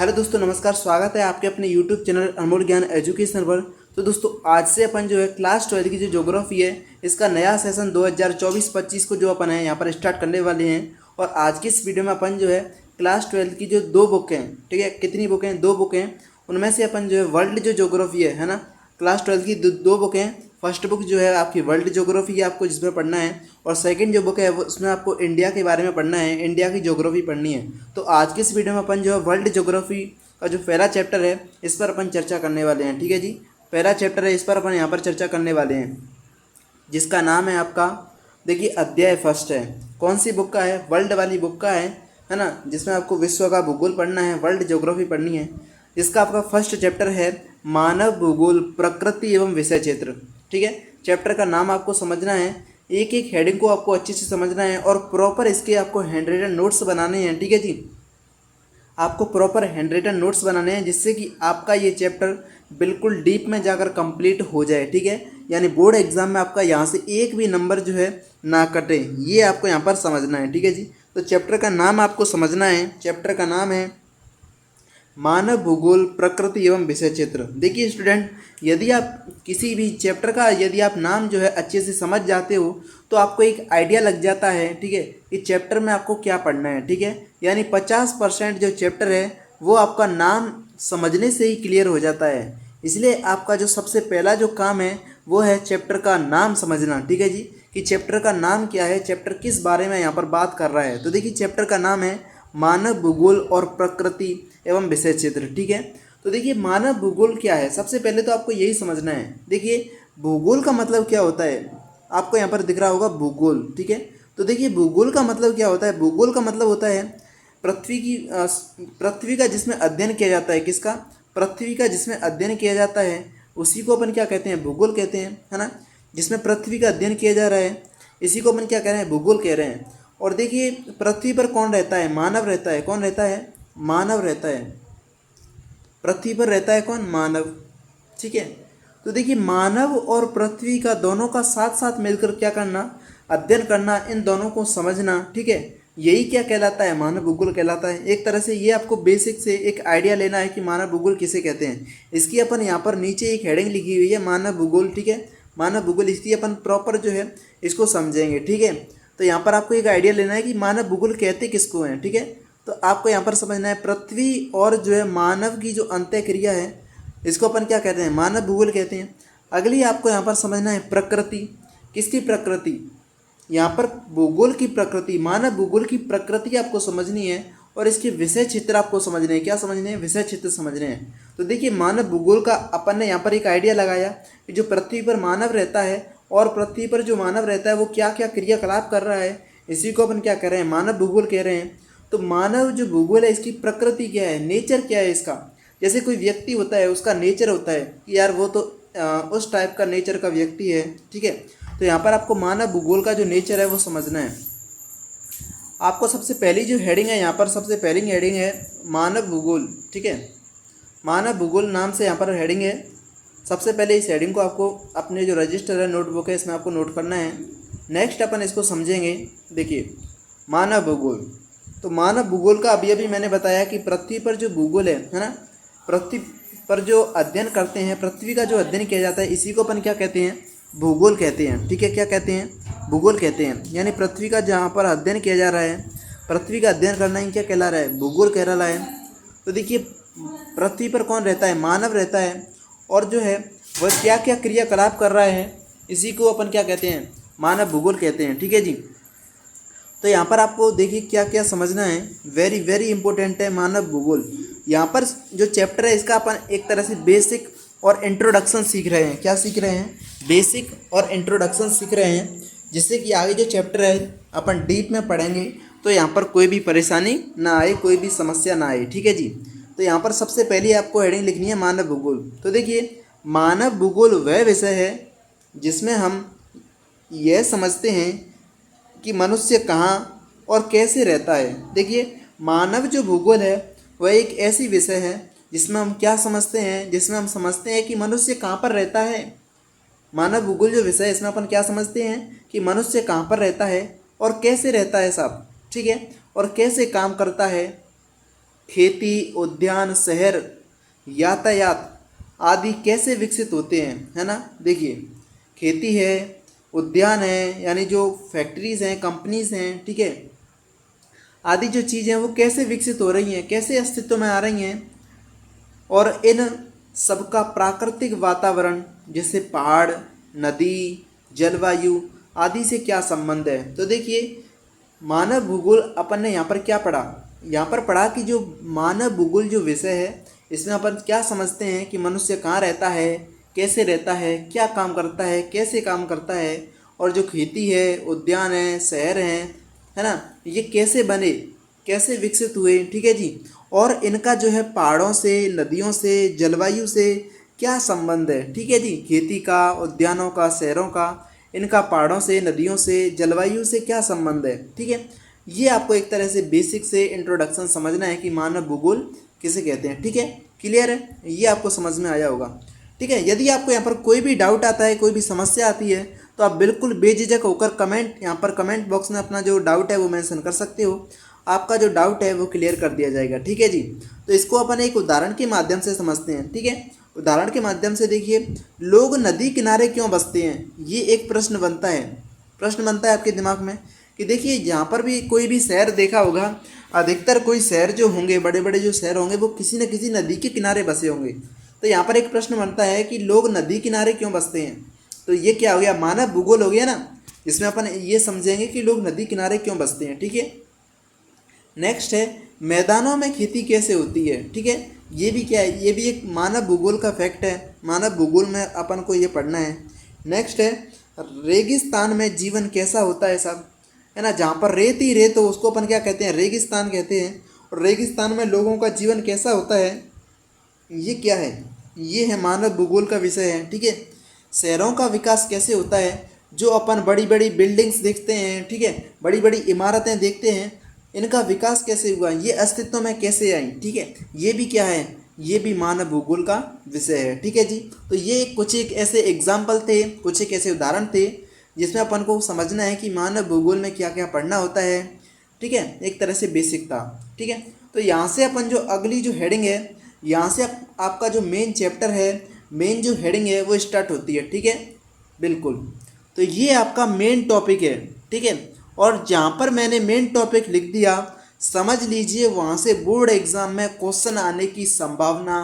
Hello दोस्तों, नमस्कार। स्वागत है आपके अपने यूट्यूब चैनल अनमोल ज्ञान एजुकेशन पर। तो दोस्तों, आज से अपन जो है क्लास 12 की जो ज्योग्राफी है, इसका नया सेशन 2024-25 को जो अपन है यहाँ पर स्टार्ट करने वाले हैं। और आज की इस वीडियो में अपन जो है क्लास 12 की जो 2 बुक हैं, ठीक है, कितनी बुक हैं? 2 बुक हैं। उनमें से अपन जो है वर्ल्ड जो ज्योग्राफी है ना, क्लास 12 की दो बुक हैं। फर्स्ट बुक जो है आपकी वर्ल्ड ज्योग्राफी है, आपको जिसमें पढ़ना है। और सेकंड जो बुक है वो उसमें आपको इंडिया के बारे में पढ़ना है, इंडिया की ज्योग्राफी पढ़नी है। तो आज की इस वीडियो में अपन जो है वर्ल्ड ज्योग्राफी का जो पहला चैप्टर है इस पर अपन चर्चा करने वाले हैं। ठीक है जी, पहला चैप्टर है, इस पर अपन यहाँ पर चर्चा करने वाले हैं, जिसका नाम है आपका, देखिए, अध्याय फर्स्ट है। कौन सी बुक का है? वर्ल्ड वाली बुक का है ना, जिसमें आपको विश्व का भूगोल पढ़ना है, वर्ल्ड ज्योग्राफी पढ़नी है। इसका आपका फर्स्ट चैप्टर है मानव भूगोल, प्रकृति एवं विषय क्षेत्र। ठीक है, चैप्टर का नाम आपको समझना है, एक एक हेडिंग को आपको अच्छे से समझना है और प्रॉपर इसके आपको हैंड रिटन नोट्स बनाने हैं। ठीक है जी, आपको प्रॉपर हैंड रिटन नोट्स बनाने हैं, जिससे कि आपका ये चैप्टर बिल्कुल डीप में जाकर कंप्लीट हो जाए। ठीक है, यानी बोर्ड एग्जाम में आपका यहाँ से एक भी नंबर जो है ना कटे, ये आपको यहाँ पर समझना है। ठीक है जी, तो चैप्टर का नाम आपको समझना है। चैप्टर का नाम है मानव भूगोल, प्रकृति एवं विषय क्षेत्र। देखिए स्टूडेंट, यदि आप किसी भी चैप्टर का यदि आप नाम जो है अच्छे से समझ जाते हो तो आपको एक आइडिया लग जाता है, ठीक है, कि चैप्टर में आपको क्या पढ़ना है। ठीक है, यानी 50% जो चैप्टर है वो आपका नाम समझने से ही क्लियर हो जाता है। इसलिए आपका जो सबसे पहला जो काम है वो है चैप्टर का नाम समझना। ठीक है जी, कि चैप्टर का नाम क्या है, चैप्टर किस बारे में यहाँ पर बात कर रहा है। तो देखिए, चैप्टर का नाम है मानव भूगोल और प्रकृति एवं विषय क्षेत्र। ठीक है, तो देखिए मानव भूगोल क्या है, सबसे पहले तो आपको यही समझना है। देखिए, भूगोल का मतलब क्या होता है, आपको यहाँ पर दिख रहा होगा भूगोल। ठीक है, तो देखिए भूगोल का मतलब क्या होता है। भूगोल का मतलब होता है पृथ्वी का जिसमें अध्ययन किया जाता है। किसका? पृथ्वी का जिसमें अध्ययन किया जाता है उसी को अपन क्या कहते हैं? भूगोल कहते हैं, है ना। जिसमें पृथ्वी का अध्ययन किया जा रहा है इसी को अपन क्या कह रहे हैं? भूगोल कह रहे हैं। और देखिए, पृथ्वी पर कौन रहता है? मानव रहता है। कौन रहता है? मानव रहता है। पृथ्वी पर रहता है कौन? मानव। ठीक है, तो देखिए मानव और पृथ्वी का दोनों का साथ साथ मिलकर क्या करना? अध्ययन करना, इन दोनों को समझना। ठीक है, यही क्या कहलाता है? मानव भूगोल कहलाता है। एक तरह से ये आपको बेसिक से एक आइडिया लेना है कि मानव भूगोल किसे कहते हैं। इसकी अपन यहाँ पर नीचे एक हेडिंग लिखी हुई है, मानव भूगोल। ठीक है, मानव भूगोल, इसकी अपन प्रॉपर जो है इसको समझेंगे। ठीक है, तो यहाँ पर आपको एक आइडिया लेना है कि मानव भूगोल कहते किसको हैं। ठीक है, तो आपको यहाँ पर समझना है पृथ्वी और जो है मानव की जो अंतः क्रिया है इसको अपन क्या कहते हैं? मानव भूगोल कहते हैं। अगली आपको यहाँ पर समझना है प्रकृति। किसकी प्रकृति? यहाँ पर भूगोल की प्रकृति, मानव भूगोल की प्रकृति आपको समझनी है और इसके विषय क्षेत्र आपको समझने हैं। क्या समझने हैं? विषय क्षेत्र समझने हैं। तो देखिए, मानव भूगोल का अपन ने यहाँ पर एक आइडिया लगाया कि जो पृथ्वी पर मानव रहता है और पृथ्वी पर जो मानव रहता है वो क्या क्या क्रियाकलाप कर रहा है, इसी को अपन क्या कह रहे हैं? मानव भूगोल कह रहे हैं। तो मानव जो भूगोल है इसकी प्रकृति क्या है, नेचर क्या है इसका। जैसे कोई व्यक्ति होता है, उसका नेचर होता है कि यार वो तो उस टाइप का नेचर का व्यक्ति है। ठीक है, तो यहाँ पर आपको मानव भूगोल का जो नेचर है वो समझना है। आपको सबसे पहली जो हेडिंग है, यहाँ पर सबसे पहली हेडिंग है मानव भूगोल। ठीक है, मानव भूगोल नाम से यहाँ पर हेडिंग है। सबसे पहले इस हेडिंग को आपको अपने जो रजिस्टर है, नोटबुक है, इसमें आपको नोट करना है। नेक्स्ट अपन इसको समझेंगे। देखिए, मानव भूगोल, तो मानव भूगोल का अभी अभी मैंने बताया कि पृथ्वी पर जो भूगोल है ना, पृथ्वी पर जो अध्ययन करते हैं, पृथ्वी का जो अध्ययन किया जाता है इसी को अपन क्या कहते हैं? भूगोल कहते हैं। ठीक है, क्या कहते हैं? भूगोल कहते हैं। यानी पृथ्वी का जहाँ पर अध्ययन किया जा रहा है, पृथ्वी का अध्ययन करना ही क्या कहला रहा है? भूगोल कहला है। तो देखिए, पृथ्वी पर कौन रहता है? मानव रहता है। और जो है वह क्या क्या क्रियाकलाप कर रहा है, इसी को अपन क्या कहते हैं? मानव भूगोल कहते हैं। ठीक है जी, तो यहाँ पर आपको देखिए क्या क्या समझना है, वेरी वेरी इंपॉर्टेंट है मानव भूगोल। यहाँ पर जो चैप्टर है इसका अपन एक तरह से बेसिक और इंट्रोडक्शन सीख रहे हैं। क्या सीख रहे हैं? बेसिक और इंट्रोडक्शन सीख रहे हैं, जिससे कि आगे जो चैप्टर है अपन डीप में पढ़ेंगे तो यहाँ पर कोई भी परेशानी ना आए, कोई भी समस्या ना आए। ठीक है जी, तो यहाँ पर सबसे पहले आपको हेडिंग लिखनी है मानव भूगोल। तो देखिए, मानव भूगोल वह विषय है जिसमें हम यह समझते हैं कि मनुष्य कहाँ और कैसे रहता है। देखिए, मानव जो भूगोल है वह एक ऐसी विषय है जिसमें हम क्या समझते हैं? जिसमें हम समझते हैं कि मनुष्य कहाँ पर रहता है। मानव भूगोल जो विषय है इसमें अपन क्या समझते हैं कि मनुष्य कहाँ पर रहता है और कैसे रहता है साहब। ठीक है, और कैसे काम करता है, खेती, उद्यान, शहर, यातायात आदि कैसे विकसित होते हैं, है ना। देखिए, खेती है, उद्यान है, यानी जो फैक्ट्रीज हैं, कंपनीज हैं, ठीक है, आदि जो चीज़ें हैं वो कैसे विकसित हो रही हैं, कैसे अस्तित्व में आ रही हैं, और इन सबका प्राकृतिक वातावरण जैसे पहाड़, नदी, जलवायु आदि से क्या संबंध है। तो देखिए, मानव भूगोल अपन ने यहाँ पर क्या पढ़ा, यहाँ पर पढ़ा कि जो मानव भूगोल जो विषय है, इसमें अपन क्या समझते हैं कि मनुष्य कहाँ रहता है, कैसे रहता है, क्या काम करता है, कैसे काम करता है, और जो खेती है, उद्यान है, शहर हैं, है ना, ये कैसे बने, कैसे विकसित हुए, ठीक है जी। और इनका जो है पहाड़ों से, नदियों से, जलवायु से क्या संबंध है, ठीक है जी। खेती का, उद्यानों का, शहरों का, इनका पहाड़ों से, नदियों से, जलवायु से क्या संबंध है, ठीक है। ये आपको एक तरह से बेसिक से इंट्रोडक्शन समझना है कि मानव भूगोल किसे कहते हैं, ठीक है। क्लियर है, ये आपको समझ में आया होगा, ठीक है। यदि आपको यहाँ पर कोई भी डाउट आता है, कोई भी समस्या आती है, तो आप बिल्कुल बेझिझक होकर कमेंट, यहाँ पर कमेंट बॉक्स में अपना जो डाउट है वो मेंशन कर सकते हो। आपका जो डाउट है वो क्लियर कर दिया जाएगा, ठीक है जी। तो इसको अपन एक उदाहरण के माध्यम से समझते हैं, ठीक है। उदाहरण के माध्यम से देखिए, लोग नदी किनारे क्यों बसते हैं, ये एक प्रश्न बनता है, प्रश्न बनता है आपके दिमाग में कि देखिए, जहाँ पर भी कोई भी शहर देखा होगा, अधिकतर कोई शहर जो होंगे, बड़े बड़े जो शहर होंगे, वो किसी न किसी नदी के किनारे बसे होंगे। तो यहाँ पर एक प्रश्न बनता है कि लोग नदी किनारे क्यों बसते हैं। तो ये क्या हो गया, मानव भूगोल हो गया ना, जिसमें अपन ये समझेंगे कि लोग नदी किनारे क्यों बसते हैं, ठीक है। नेक्स्ट है, मैदानों में खेती कैसे होती है, ठीक है। ये भी क्या है, ये भी एक मानव भूगोल का फैक्ट है, मानव भूगोल में अपन को ये पढ़ना है। नेक्स्ट है, रेगिस्तान में जीवन कैसा होता है साहब, है ना, जहाँ पर रेत ही रेत हो उसको अपन क्या कहते हैं, रेगिस्तान कहते हैं। और रेगिस्तान में लोगों का जीवन कैसा होता है, ये क्या है, ये है मानव भूगोल का विषय है, ठीक है। शहरों का विकास कैसे होता है, जो अपन बड़ी बड़ी बिल्डिंग्स देखते हैं, ठीक है, बड़ी बड़ी इमारतें देखते हैं, इनका विकास कैसे हुआ, ये अस्तित्व में कैसे आई, ठीक है, ये भी क्या है, ये भी मानव भूगोल का विषय है, ठीक है जी। तो ये कुछ एक ऐसे एग्जाम्पल थे, कुछ एक ऐसे उदाहरण थे जिसमें अपन को समझना है कि मानव भूगोल में क्या क्या पढ़ना होता है, ठीक है, एक तरह से बेसिक था, ठीक है। तो यहाँ से अपन जो अगली जो हेडिंग है, यहाँ से आपका जो मेन चैप्टर है, मेन जो हेडिंग है वो स्टार्ट होती है, ठीक है, बिल्कुल। तो ये आपका मेन टॉपिक है, ठीक है। और जहाँ पर मैंने मेन टॉपिक लिख दिया, समझ लीजिए वहाँ से बोर्ड एग्ज़ाम में क्वेश्चन आने की संभावना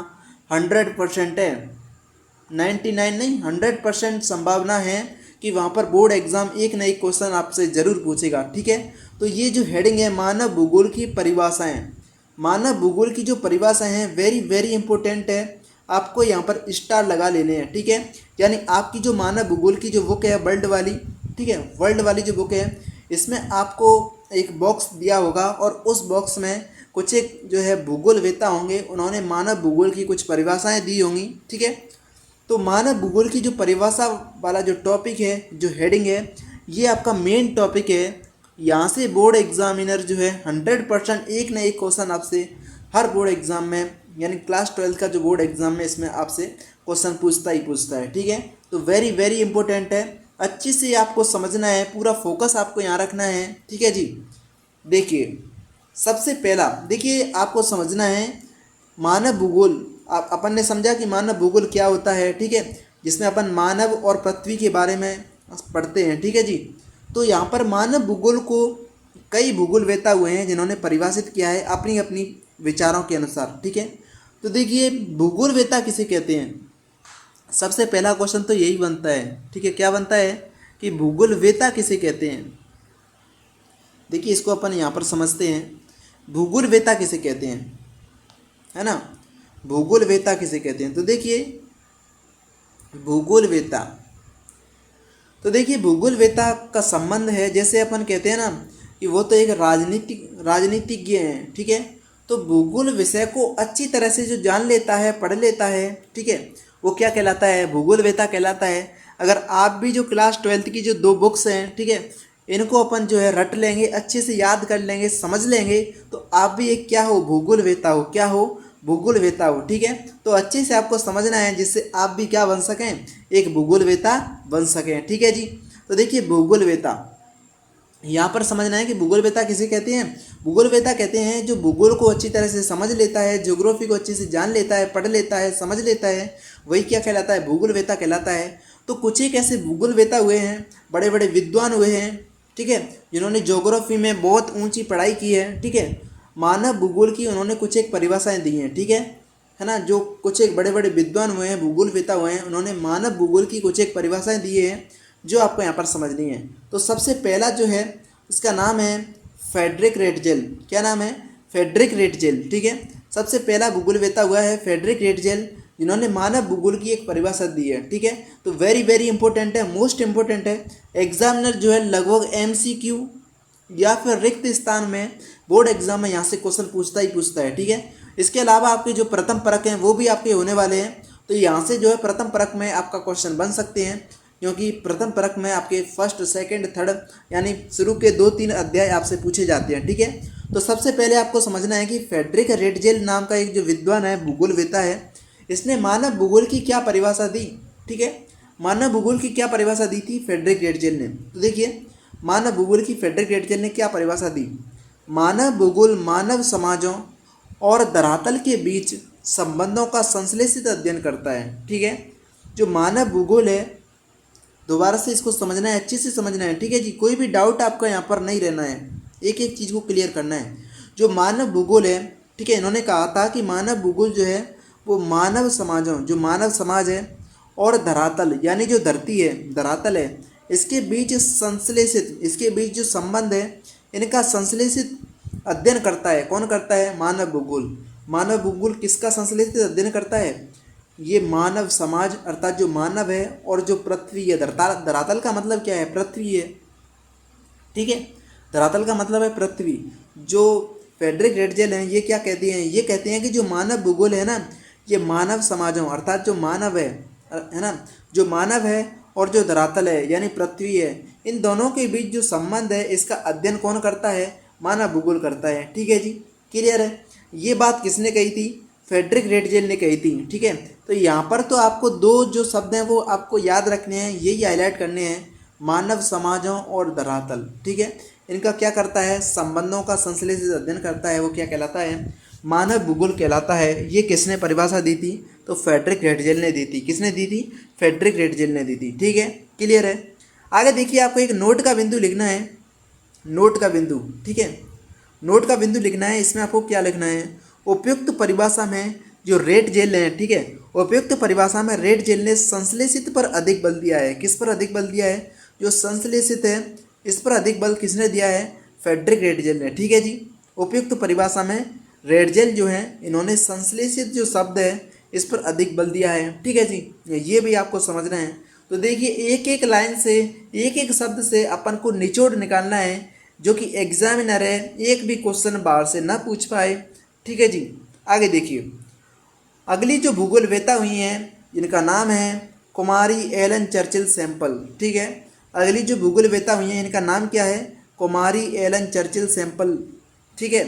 100% है, 99 नहीं 100% संभावना है कि वहाँ पर बोर्ड एग्ज़ाम एक न एक क्वेश्चन आपसे ज़रूर पूछेगा, ठीक है। तो ये जो हेडिंग है, मानव भूगोल की परिभाषाएं, मानव भूगोल की जो परिभाषाएं हैं वेरी वेरी इंपॉर्टेंट है, आपको यहाँ पर स्टार लगा लेने हैं, ठीक है। यानी आपकी जो मानव भूगोल की जो बुक है वर्ल्ड वाली, ठीक है, वर्ल्ड वाली जो बुक है, इसमें आपको एक बॉक्स दिया होगा और उस बॉक्स में कुछ एक जो है भूगोलवेत्ता होंगे, उन्होंने मानव भूगोल की कुछ परिभाषाएं दी होंगी, ठीक है। तो मानव भूगोल की जो परिभाषा वाला जो टॉपिक है, जो हेडिंग है, ये आपका मेन टॉपिक है। यहाँ से बोर्ड एग्जामिनर जो है 100% एक न एक क्वेश्चन आपसे हर बोर्ड एग्ज़ाम में, यानी क्लास 12 का जो बोर्ड एग्ज़ाम में, इसमें आपसे क्वेश्चन पूछता ही पूछता है, ठीक है। तो वेरी वेरी इंपॉर्टेंट है, अच्छे से आपको समझना है, पूरा फोकस आपको यहाँ रखना है, ठीक है जी। देखिए, सबसे पहला देखिए आपको समझना है मानव भूगोल। आप अपन ने समझा कि मानव भूगोल क्या होता है, ठीक है, जिसमें अपन मानव और पृथ्वी के बारे में पढ़ते हैं, ठीक है जी। तो यहाँ पर मानव भूगोल को कई भूगोलवेत्ता हुए हैं जिन्होंने परिभाषित किया है अपनी अपनी विचारों के अनुसार, ठीक है। तो देखिए, भूगोलवेत्ता किसे कहते हैं, सबसे पहला क्वेश्चन तो यही बनता है, ठीक है, क्या बनता है कि भूगोलवेत्ता किसे कहते हैं। देखिए, इसको अपन यहाँ पर समझते हैं, भूगोलवेत्ता किसे कहते हैं, है ना, भूगोलवेत्ता किसे कहते हैं। तो देखिए, भूगोलवेत्ता, तो देखिए भूगोलवेत्ता का संबंध है, जैसे अपन कहते हैं ना कि वो तो एक राजनीतिज्ञ हैं, ठीक है। तो भूगोल विषय को अच्छी तरह से जो जान लेता है, पढ़ लेता है, ठीक है, वो क्या कहलाता है, भूगोलवेत्ता कहलाता है। अगर आप भी जो क्लास 12 की जो 2 बुक्स हैं, ठीक है, इनको अपन जो है रट लेंगे, अच्छे से याद कर लेंगे, समझ लेंगे, तो आप भी एक क्या हो, भूगोलवेत्ता हो, क्या हो, भूगोलवेत्ता हो, ठीक है। तो अच्छे से आपको समझना है जिससे आप भी क्या बन सकें, एक भूगोलवेत्ता बन सकें, ठीक है जी। तो देखिए, भूगोलवेत्ता यहाँ पर समझना है कि भूगोलवेत्ता किसे कहते हैं। भूगोलवेत्ता कहते हैं जो भूगोल को अच्छी तरह से समझ लेता है, ज्योग्राफी को अच्छे से जान लेता है, पढ़ लेता है, समझ लेता है, वही क्या कहलाता है, भूगोलवेत्ता कहलाता है। तो कुछ एक ऐसे भूगोलवेत्ता हुए हैं, बड़े बड़े विद्वान हुए हैं, ठीक है, जिन्होंने ज्योग्राफी में बहुत ऊंची पढ़ाई की है, ठीक है, मानव भूगोल की उन्होंने कुछ एक परिभाषाएं दी हैं, ठीक है ना। जो कुछ एक बड़े बड़े विद्वान हुए हैं, भूगोलवेत्ता हुए हैं, उन्होंने मानव भूगोल की कुछ एक परिभाषाएं दी है जो आपको यहाँ पर समझनी है। तो सबसे पहला जो है इसका नाम है फेडरिक रेटजेल। क्या नाम है, फेडरिक रेटजेल, ठीक है। सबसे पहला भूगोलवेत्ता हुआ है फेडरिक रेटजेल, जिन्होंने मानव भूगोल की एक परिभाषा दी है, ठीक है। तो वेरी वेरी इंपॉर्टेंट है, मोस्ट इंपॉर्टेंट है। एग्जामिनर जो है लगभग MCQ या फिर रिक्त स्थान में बोर्ड एग्जाम में यहाँ से क्वेश्चन पूछता ही पूछता है, ठीक है। इसके अलावा आपके जो प्रथम परख हैं वो भी आपके होने वाले हैं, तो यहाँ से जो है प्रथम परख में आपका क्वेश्चन बन सकते हैं, क्योंकि प्रथम परख में आपके फर्स्ट सेकंड थर्ड यानी शुरू के 2-3 अध्याय आपसे पूछे जाते हैं, ठीक है। तो सबसे पहले आपको समझना है कि फेडरिक रेटजेल नाम का एक जो विद्वान है, भूगोलवेत्ता है, इसने मानव भूगोल की क्या परिभाषा दी, ठीक है। मानव भूगोल की क्या परिभाषा दी थी फेडरिक रेटजेल ने। तो देखिए मानव भूगोल की फेडरिक रेटजेल ने क्या परिभाषा दी। मानव भूगोल मानव समाजों और धरातल के बीच संबंधों का संश्लेषित अध्ययन करता है, ठीक है। जो मानव भूगोल है, दोबारा से इसको समझना है, अच्छे से समझना है, ठीक है जी। कोई भी डाउट आपका यहाँ पर नहीं रहना है, एक एक चीज़ को क्लियर करना है। जो मानव भूगोल है, ठीक है, इन्होंने कहा था कि मानव भूगोल जो है वो मानव समाजों, जो मानव समाज है और धरातल यानी जो धरती है, धरातल है, इसके बीच संश्लेषित, इसके बीच जो संबंध है इनका संश्लेषित अध्ययन करता है। कौन करता है, मानव भूगोल। मानव भूगोल किसका संश्लेषित अध्ययन करता है, ये मानव समाज अर्थात जो मानव है और जो पृथ्वी है। धरातल का मतलब क्या है, पृथ्वी है, ठीक है। धरातल का मतलब है पृथ्वी। जो फेडरिक रेटजेल हैं ये क्या कहते हैं, ये कहते हैं कि जो मानव भूगोल है ना, ये मानव समाजों अर्थात जो मानव है ना, जो मानव है और जो धरातल है यानी पृथ्वी है, इन दोनों के बीच जो संबंध है इसका अध्ययन कौन करता है, मानव भूगोल करता है, ठीक है जी। क्लियर है। ये बात किसने कही थी, फेडरिक रेटजेल ने कही थी, ठीक है। तो यहाँ पर तो आपको दो जो शब्द हैं वो आपको याद रखने हैं, यही हाईलाइट करने हैं, मानव समाजों और धरातल, ठीक है। इनका क्या करता है, संबंधों का संश्लेषित अध्ययन करता है, वो क्या कहलाता है, मानव भूगोल कहलाता है। ये किसने परिभाषा दी थी, तो फेडरिक रेटजेल ने दी थी। किसने दी थी, फेडरिक रेटजेल ने दी थी, ठीक है। क्लियर है। आगे देखिए आपको एक नोट का बिंदु लिखना है, नोट का बिंदु, ठीक है। नोट का बिंदु लिखना है, इसमें आपको क्या लिखना है, उपयुक्त परिभाषा में जो रेटजेल है, ठीक है, उपयुक्त परिभाषा में रेटजेल ने संश्लेषित पर अधिक बल दिया है। किस पर अधिक बल दिया है, जो संश्लेषित है इस पर अधिक बल किसने दिया है, फेडरिक रेटजेल ने, ठीक है जी। उपयुक्त परिभाषा में रेटजेल जो है इन्होंने संश्लेषित जो शब्द है इस पर अधिक बल दिया है, ठीक है जी। ये भी आपको समझना है। तो देखिए एक एक लाइन से, एक एक शब्द से अपन को निचोड़ निकालना है, जो कि एग्जामिनर है एक भी क्वेश्चन बाहर से ना पूछ पाए, ठीक है जी। आगे देखिए अगली जो भूगोलवेत्ता हुई हैं इनका नाम है कुमारी एलन चर्चिल सैंपल, ठीक है। अगली जो भूगोलवेत्ता हुई हैं इनका नाम क्या है, कुमारी एलन चर्चिल सैंपल, ठीक है।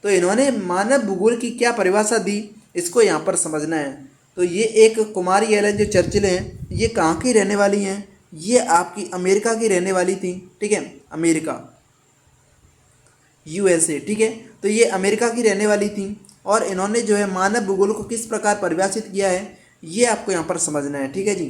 तो इन्होंने मानव भूगोल की क्या परिभाषा दी, इसको यहाँ पर समझना है। तो ये एक कुमारी एलन जो चर्चिल हैं ये कहाँ की रहने वाली हैं, ये आपकी अमेरिका की रहने वाली थी, ठीक है, अमेरिका, USA, ठीक है। तो ये अमेरिका की रहने वाली थी और इन्होंने जो है मानव भूगोल को किस प्रकार परिभाषित किया है ये आपको यहाँ पर समझना है, ठीक है जी।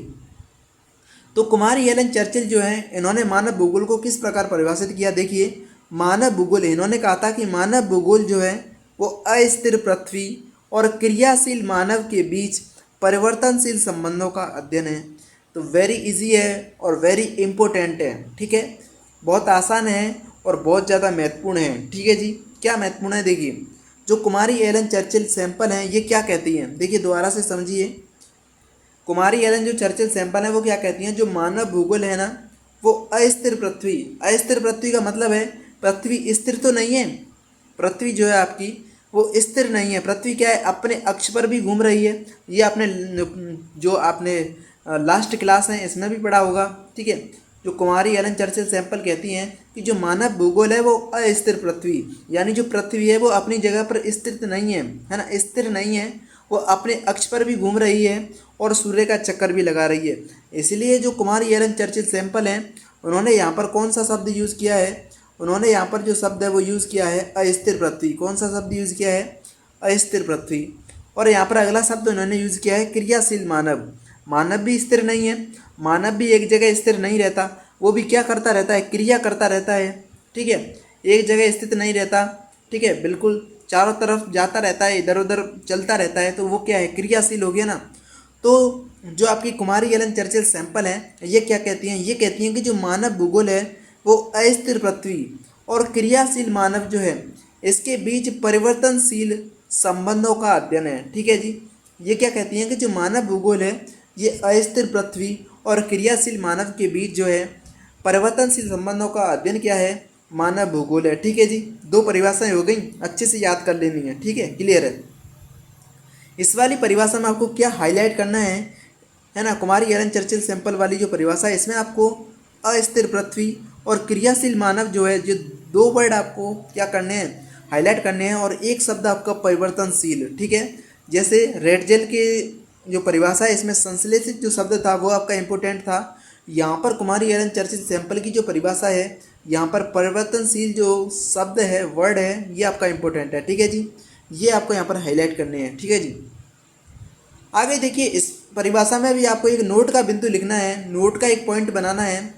तो कुमारी एलन चर्चिल जो है इन्होंने मानव भूगोल को किस प्रकार परिभाषित किया, देखिए मानव भूगोल, इन्होंने कहा था कि मानव भूगोल जो है वो अस्थिर पृथ्वी और क्रियाशील मानव के बीच परिवर्तनशील संबंधों का अध्ययन है। तो वेरी इजी है और वेरी इम्पोर्टेंट है, ठीक है, बहुत आसान है और बहुत ज़्यादा महत्वपूर्ण है, ठीक है जी। क्या महत्वपूर्ण है, देखिए जो कुमारी एलन चर्चिल सैंपल हैं ये क्या कहती हैं, देखिए दोबारा से समझिए। कुमारी एलन जो चर्चिल सैंपल है वो क्या कहती हैं, जो मानव भूगोल है ना वो अस्थिर पृथ्वी, अस्थिर पृथ्वी का मतलब है पृथ्वी स्थिर तो नहीं है, पृथ्वी जो है आपकी वो स्थिर नहीं है। पृथ्वी क्या है, अपने अक्ष पर भी घूम रही है। ये आपने जो आपने लास्ट क्लास है इसमें भी पढ़ा होगा, ठीक है। जो कुमारी एलन चर्चिल सैंपल कहती हैं कि जो मानव भूगोल है वो अस्थिर पृथ्वी यानी जो पृथ्वी है वो अपनी जगह पर स्थिर नहीं है ना, स्थिर नहीं है, वो अपने अक्ष पर भी घूम रही है और सूर्य का चक्कर भी लगा रही है। इसलिए जो कुमारी एलन चर्चिल सैंपल हैं उन्होंने यहाँ पर कौन सा शब्द यूज़ किया है, उन्होंने यहाँ पर जो शब्द है वो यूज़ किया है अस्थिर पृथ्वी। कौन सा शब्द यूज़ किया है? अस्थिर पृथ्वी। और यहाँ पर अगला शब्द उन्होंने यूज़ किया है क्रियाशील मानव। मानव भी स्थिर नहीं है, मानव भी एक जगह स्थिर नहीं रहता, वो भी क्या करता रहता है? क्रिया करता रहता है। ठीक है, एक जगह स्थित नहीं रहता। ठीक है, बिल्कुल चारों तरफ जाता रहता है, इधर उधर चलता रहता है, तो वो क्या है? क्रियाशील हो गया ना। तो जो आपकी कुमारी एलन चर्चिल सैंपल है, ये क्या कहती हैं? ये कहती हैं कि जो मानव भूगोल है वो अस्थिर पृथ्वी और क्रियाशील मानव जो है इसके बीच परिवर्तनशील संबंधों का अध्ययन है। ठीक है जी, ये क्या कहती हैं कि जो मानव भूगोल है ये अस्थिर पृथ्वी और क्रियाशील मानव के बीच जो है परिवर्तनशील संबंधों का अध्ययन क्या है? मानव भूगोल है। ठीक है जी, दो परिभाषाएं हो गई, अच्छे से याद कर लेनी है। ठीक है, क्लियर है। इस वाली परिभाषा में आपको क्या हाईलाइट करना है ना? कुमारी एलन चर्चिल सैंपल वाली जो परिभाषा है इसमें आपको अस्थिर पृथ्वी और क्रियाशील मानव जो है, जो दो वर्ड आपको क्या करने हैं? हाईलाइट करने हैं। और एक शब्द आपका परिवर्तनशील। ठीक है, जैसे रेड जेल के जो परिभाषा है इसमें संश्लेषित जो शब्द था वो आपका इंपॉर्टेंट था। यहाँ पर कुमारी एलन चर्चिल सैंपल की जो परिभाषा है यहाँ पर परिवर्तनशील जो शब्द है, वर्ड है, ये आपका इंपॉर्टेंट है। ठीक है जी, ये आपको यहाँ पर हाईलाइट करने हैं। ठीक है जी, आगे देखिए, इस परिभाषा में भी आपको एक नोट का बिंदु लिखना है, नोट का एक पॉइंट बनाना है।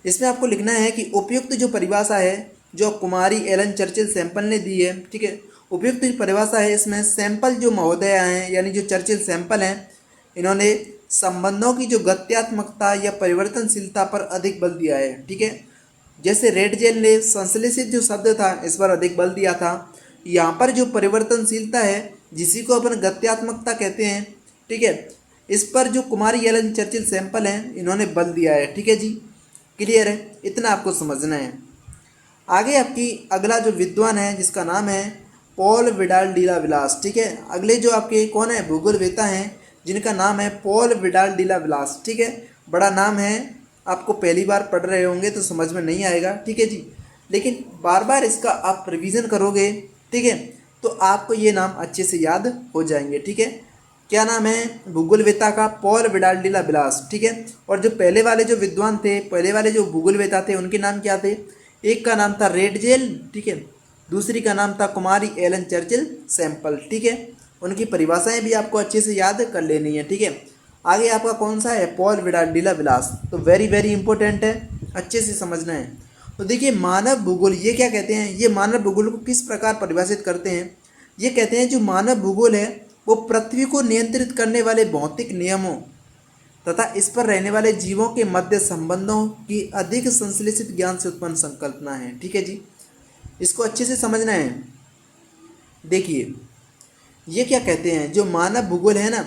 इसमें आपको लिखना है कि उपयुक्त जो परिभाषा है जो कुमारी एलन चर्चिल सैंपल ने दी है, ठीक है, उपयुक्त जो परिभाषा है इसमें सैंपल जो महोदय हैं यानी जो चर्चिल सैंपल हैं, इन्होंने संबंधों की जो गत्यात्मकता या परिवर्तनशीलता पर अधिक बल दिया है। ठीक है, जैसे रेड जेल ने संश्लेषित जो शब्द था इस पर अधिक बल दिया था। यहाँ पर जो परिवर्तनशीलता है जिसी को अपन गत्यात्मकता कहते हैं, ठीक है, इस पर जो कुमारी एलन चर्चिल सैंपल हैं इन्होंने बल दिया है। ठीक है जी, क्लियर है, इतना आपको समझना है। आगे आपकी अगला जो विद्वान है जिसका नाम है पॉल विडाल डिला विलास। ठीक है, अगले जो आपके कौन है? भूगोलवेता हैं जिनका नाम है पॉल विडाल डिला विलास। ठीक है, बड़ा नाम है, आपको पहली बार पढ़ रहे होंगे तो समझ में नहीं आएगा। ठीक है जी, लेकिन बार बार इसका आप रिवीजन करोगे, ठीक है, तो आपको ये नाम अच्छे से याद हो जाएंगे। ठीक है, क्या नाम है? भूगोलवेता का पॉल विडाल डिला विलास। ठीक है, और जो पहले वाले जो विद्वान थे, पहले वाले जो भूगोलवेता थे उनके नाम क्या थे? एक का नाम था रेड जेल, ठीक है, दूसरी का नाम था कुमारी एलन चर्चिल सैंपल। ठीक है, उनकी परिभाषाएं भी आपको अच्छे से याद कर लेनी है। ठीक है, आगे आपका कौन सा है? पॉल विडाल डिला विलास, तो वेरी वेरी इंपॉर्टेंट है, अच्छे से समझना है। तो देखिए, मानव भूगोल ये क्या कहते हैं? ये मानव भूगोल को किस प्रकार परिभाषित करते हैं? ये कहते हैं जो मानव भूगोल है वो पृथ्वी को नियंत्रित करने वाले भौतिक नियमों तथा इस पर रहने वाले जीवों के मध्य संबंधों की अधिक संश्लेषित ज्ञान से उत्पन्न संकल्पना है। ठीक है जी, इसको अच्छे से समझना है। देखिए, ये क्या कहते हैं? जो मानव भूगोल है ना,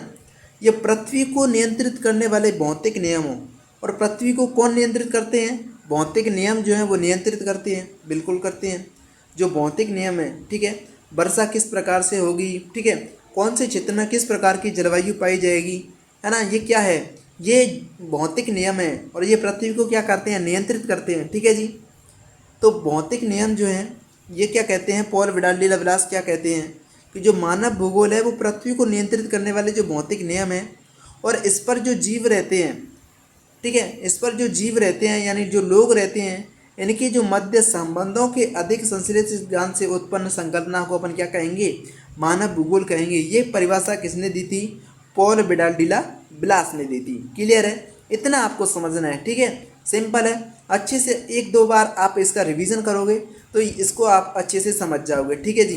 ये पृथ्वी को नियंत्रित करने वाले भौतिक नियमों, और पृथ्वी को कौन नियंत्रित करते हैं? भौतिक नियम जो हैं वो नियंत्रित करते हैं, बिल्कुल करते हैं। जो भौतिक नियम है, ठीक है, वर्षा किस प्रकार से होगी, ठीक है, कौन से क्षेत्र में किस प्रकार की जलवायु पाई जाएगी, है ना, ये क्या है? ये भौतिक नियम है और ये पृथ्वी को क्या करते हैं? नियंत्रित करते हैं। ठीक है जी, तो भौतिक नियम जो हैं ये क्या कहते हैं? पॉल विडाल डिला विलास क्या कहते हैं कि जो मानव भूगोल है वो पृथ्वी को नियंत्रित करने वाले जो भौतिक नियम हैं और इस पर जो जीव रहते हैं, ठीक है, इस पर जो जीव रहते हैं यानी जो लोग रहते हैं, इनके जो मध्य संबंधों के अधिक संश्लेषित ज्ञान से उत्पन्न संकल्पना को अपन क्या कहेंगे? मानव भूगोल कहेंगे। ये परिभाषा किसने दी थी? पॉल विडाल डिला विलास ने दी थी। क्लियर है, इतना आपको समझना है। ठीक है, सिंपल है, अच्छे से एक दो बार आप इसका रिवीजन करोगे तो इसको आप अच्छे से समझ जाओगे। ठीक है जी,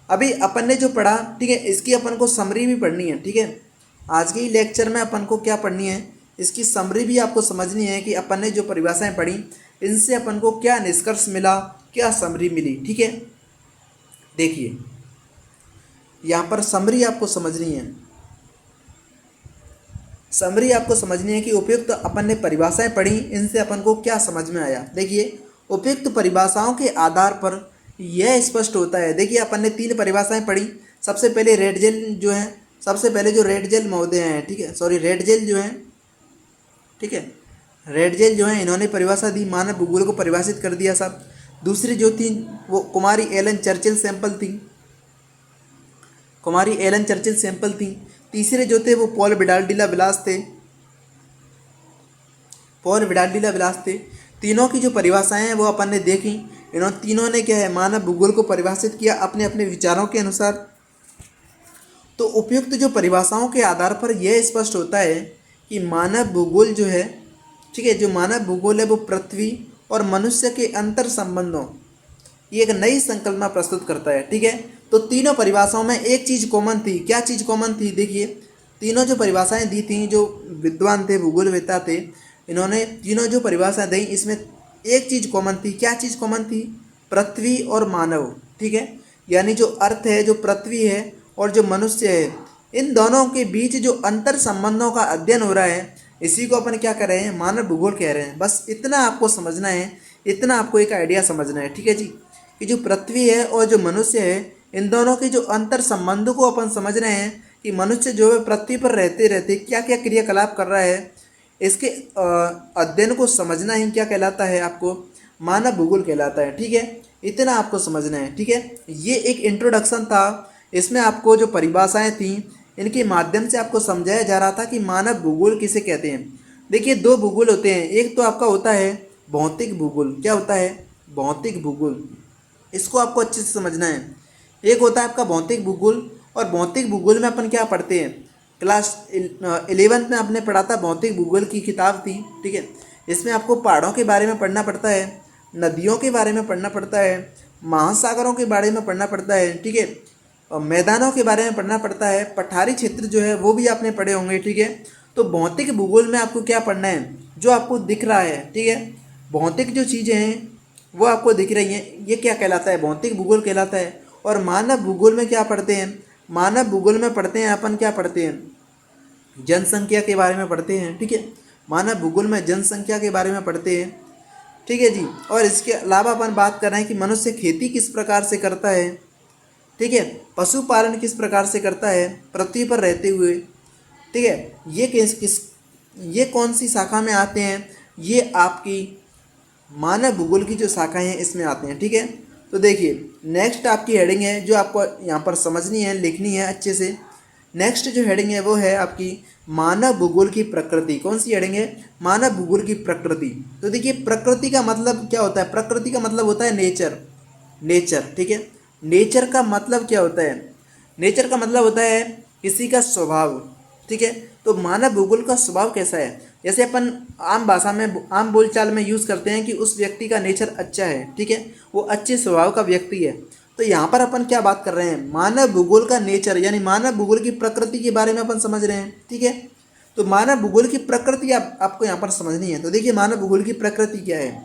अभी अपन ने जो पढ़ा, ठीक है, इसकी अपन को समरी भी पढ़नी है। ठीक है, आज के ही लेक्चर में अपन को क्या पढ़नी है? इसकी समरी भी आपको समझनी है कि अपन ने जो परिभाषाएं पढ़ी इनसे अपन को क्या निष्कर्ष मिला, क्या समरी मिली। ठीक है, देखिए यहाँ पर समरी आपको समझनी है। समरी आपको समझनी है कि उपयुक्त अपन ने परिभाषाएं पढ़ी, इनसे अपन को क्या समझ में आया। देखिए, उपयुक्त परिभाषाओं के आधार पर यह स्पष्ट होता है। देखिए, अपन ने 3 परिभाषाएं पढ़ी। सबसे पहले रेड जेल जो है, सबसे पहले जो रेड जेल महोदय हैं, ठीक है, सॉरी रेड जेल जो हैं, ठीक है, रेड जेल जो है इन्होंने परिभाषा दी, मानव भूगोल को परिभाषित कर दिया सब। दूसरी जो थी वो कुमारी एलन चर्चिल सैंपल थी, कुमारी एलन चर्चिल सैंपल थी। तीसरे जो थे वो पॉल विडाल डिला विलास थे, पॉल विडाल डिला विलास थे। तीनों की जो परिभाषाएं हैं वो अपन ने देखी, इन्होंने तीनों ने क्या है, मानव भूगोल को परिभाषित किया अपने अपने विचारों के अनुसार। तो उपयुक्त जो परिभाषाओं के आधार पर यह स्पष्ट होता है कि मानव भूगोल जो है, ठीक है, जो मानव भूगोल है वो पृथ्वी और मनुष्य के अंतर संबंधों ये एक नई संकल्पना प्रस्तुत करता है। ठीक है, तो तीनों परिभाषाओं में एक चीज़ कॉमन थी। क्या चीज़ कॉमन थी? देखिए, तीनों जो परिभाषाएं दी थी, जो विद्वान थे, भूगोलवेत्ता थे, इन्होंने तीनों जो परिभाषाएं दी इसमें एक चीज़ कॉमन थी। क्या चीज़ कॉमन थी? पृथ्वी और मानव। ठीक है, यानी जो अर्थ है, जो पृथ्वी है और जो मनुष्य है, इन दोनों के बीच जो अंतर संबंधों का अध्ययन हो रहा है, इसी को अपन क्या कर रहे हैं? मानव भूगोल कह रहे हैं। बस इतना आपको समझना है, इतना आपको एक आइडिया समझना है। ठीक है जी, कि जो पृथ्वी है और जो मनुष्य है, इन दोनों के जो अंतर संबंधों को अपन समझ रहे हैं कि मनुष्य जो है पृथ्वी पर रहते रहते क्या क्या क्रियाकलाप कर रहा है, इसके अध्ययन को समझना ही क्या कहलाता है? आपको मानव भूगोल कहलाता है। ठीक है, इतना आपको समझना है। ठीक है, ये एक इंट्रोडक्शन था। इसमें आपको जो परिभाषाएं थी इनके माध्यम से आपको समझाया जा रहा था कि मानव भूगोल किसे कहते हैं। देखिए, दो भूगोल होते हैं। एक तो आपका होता है भौतिक भूगोल। क्या होता है? भौतिक भूगोल। इसको आपको अच्छे से समझना है। एक होता है आपका भौतिक भूगोल, और भौतिक भूगोल में अपन क्या पढ़ते हैं? क्लास 11th में आपने पढ़ा था, भौतिक भूगोल की किताब थी। ठीक है, इसमें आपको पहाड़ों के बारे में पढ़ना पड़ता है, नदियों के बारे में पढ़ना पड़ता है, महासागरों के बारे में पढ़ना पड़ता है। ठीक है, और मैदानों के बारे में पढ़ना पड़ता है, पठारी क्षेत्र जो है वो भी आपने पढ़े होंगे। ठीक है, तो भौतिक भूगोल में आपको क्या पढ़ना है? जो आपको दिख रहा है। ठीक है, भौतिक जो चीज़ें हैं वो आपको दिख रही हैं, ये क्या कहलाता है? भौतिक भूगोल कहलाता है। और मानव भूगोल में क्या पढ़ते हैं? मानव भूगोल में पढ़ते हैं अपन, क्या पढ़ते हैं? जनसंख्या के बारे में पढ़ते हैं। ठीक है, मानव भूगोल में जनसंख्या के बारे में पढ़ते हैं। ठीक है जी, और इसके अलावा अपन बात कर रहे हैं कि मनुष्य खेती किस प्रकार से करता है। ठीक है, पशुपालन किस प्रकार से करता है पृथ्वी पर रहते हुए। ठीक है, ये कौन सी शाखा में आते हैं? ये आपकी मानव भूगोल की जो शाखाएं हैं इसमें आते हैं। ठीक है, तो देखिए, नेक्स्ट आपकी हेडिंग है जो आपको यहाँ पर समझनी है, लिखनी है अच्छे से। नेक्स्ट जो हेडिंग है वो है आपकी मानव भूगोल की प्रकृति। कौन सी हेडिंग है? मानव भूगोल की प्रकृति। तो देखिए, प्रकृति का मतलब क्या होता है? प्रकृति का मतलब होता है नेचर। नेचर, ठीक है, नेचर का मतलब क्या होता है? नेचर का मतलब होता है किसी का स्वभाव। ठीक है, तो मानव भूगोल का स्वभाव कैसा है? जैसे अपन आम भाषा में, आम बोलचाल में यूज़ करते हैं कि उस व्यक्ति का नेचर अच्छा है। ठीक है, वो अच्छे स्वभाव का व्यक्ति है। तो यहाँ पर अपन क्या बात कर रहे हैं? मानव भूगोल का नेचर, यानी मानव भूगोल की प्रकृति के बारे में अपन समझ रहे हैं। ठीक है, तो मानव भूगोल की प्रकृति आपको यहाँ पर समझनी है। तो देखिए, मानव भूगोल की प्रकृति क्या है?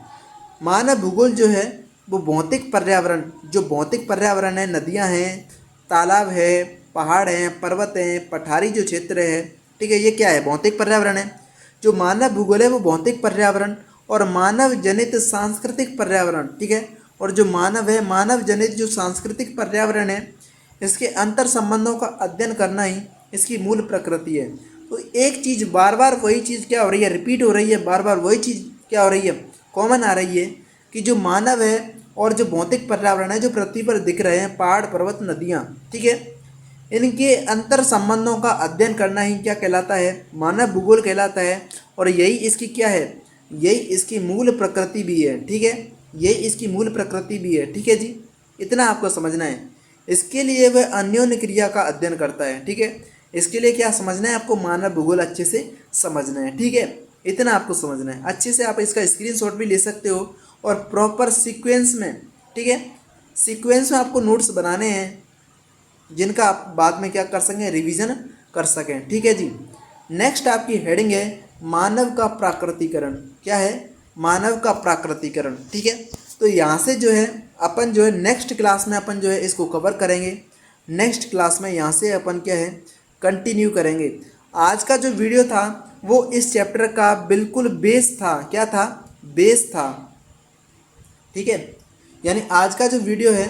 मानव भूगोल जो है वो भौतिक पर्यावरण, जो भौतिक पर्यावरण है, नदियाँ हैं, तालाब है, पहाड़ हैं, पर्वत हैं, पठारी जो क्षेत्र है, ठीक है, ये क्या है? भौतिक पर्यावरण है। जो मानव भूगोल है वो भौतिक पर्यावरण और मानव जनित सांस्कृतिक पर्यावरण, ठीक है, और जो मानव है, मानव जनित जो सांस्कृतिक पर्यावरण है, इसके अंतर संबंधों का अध्ययन करना ही इसकी मूल प्रकृति है। तो एक चीज़ बार बार वही चीज़ क्या हो रही है? रिपीट हो रही है, बार बार वही चीज़ क्या हो रही है? कॉमन आ रही है कि जो मानव है और जो भौतिक पर्यावरण है, जो पृथ्वी पर दिख रहे हैं, पहाड़, पर्वत, नदियाँ, ठीक है, इनके अंतर संबंधों का अध्ययन करना ही क्या कहलाता है? मानव भूगोल कहलाता है। और यही इसकी क्या है? यही इसकी मूल प्रकृति भी है। ठीक है, यही इसकी मूल प्रकृति भी है। ठीक है जी, इतना आपको समझना है। इसके लिए वह अन्योन्य क्रिया का अध्ययन करता है। ठीक है, इसके लिए क्या समझना है आपको? मानव भूगोल अच्छे से समझना है। ठीक है, इतना आपको समझना है अच्छे से। आप इसका स्क्रीनशॉट भी ले सकते हो और प्रॉपर सीक्वेंस में, ठीक है, सीक्वेंस में आपको नोट्स बनाने हैं जिनका आप बाद में क्या कर सकें? रिवीजन कर सकें। ठीक है जी, नेक्स्ट आपकी हेडिंग है मानव का प्राकृतिकरण। क्या है? मानव का प्राकृतिकरण। ठीक है, तो यहाँ से जो है अपन जो है नेक्स्ट क्लास में अपन जो है इसको कवर करेंगे। नेक्स्ट क्लास में यहाँ से अपन क्या है? कंटिन्यू करेंगे। आज का जो वीडियो था वो इस चैप्टर का बिल्कुल बेस था। क्या था? बेस था। ठीक है, यानी आज का जो वीडियो है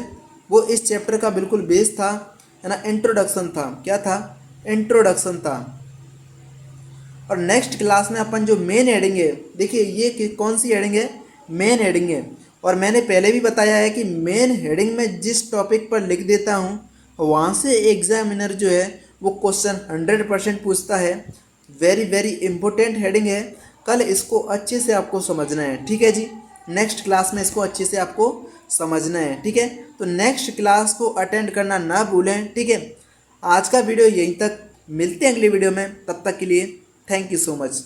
वो इस चैप्टर का बिल्कुल बेस था, है ना, इंट्रोडक्शन था। क्या था? इंट्रोडक्शन था। और नेक्स्ट क्लास में अपन जो मेन हेडिंग है, देखिए ये कौन सी हेडिंग है? मेन हेडिंग है। और मैंने पहले भी बताया है कि मेन हेडिंग में जिस टॉपिक पर लिख देता हूँ वहाँ से एग्जामिनर जो है वो क्वेश्चन 100% पूछता है। वेरी वेरी इंपॉर्टेंट हेडिंग है। कल इसको अच्छे से आपको समझना है। ठीक है जी, नेक्स्ट क्लास में इसको अच्छे से आपको समझना है। ठीक है, तो नेक्स्ट क्लास को अटेंड करना ना भूलें। ठीक है, आज का वीडियो यहीं तक, मिलते हैं अगली वीडियो में, तब तक के लिए थैंक यू सो मच।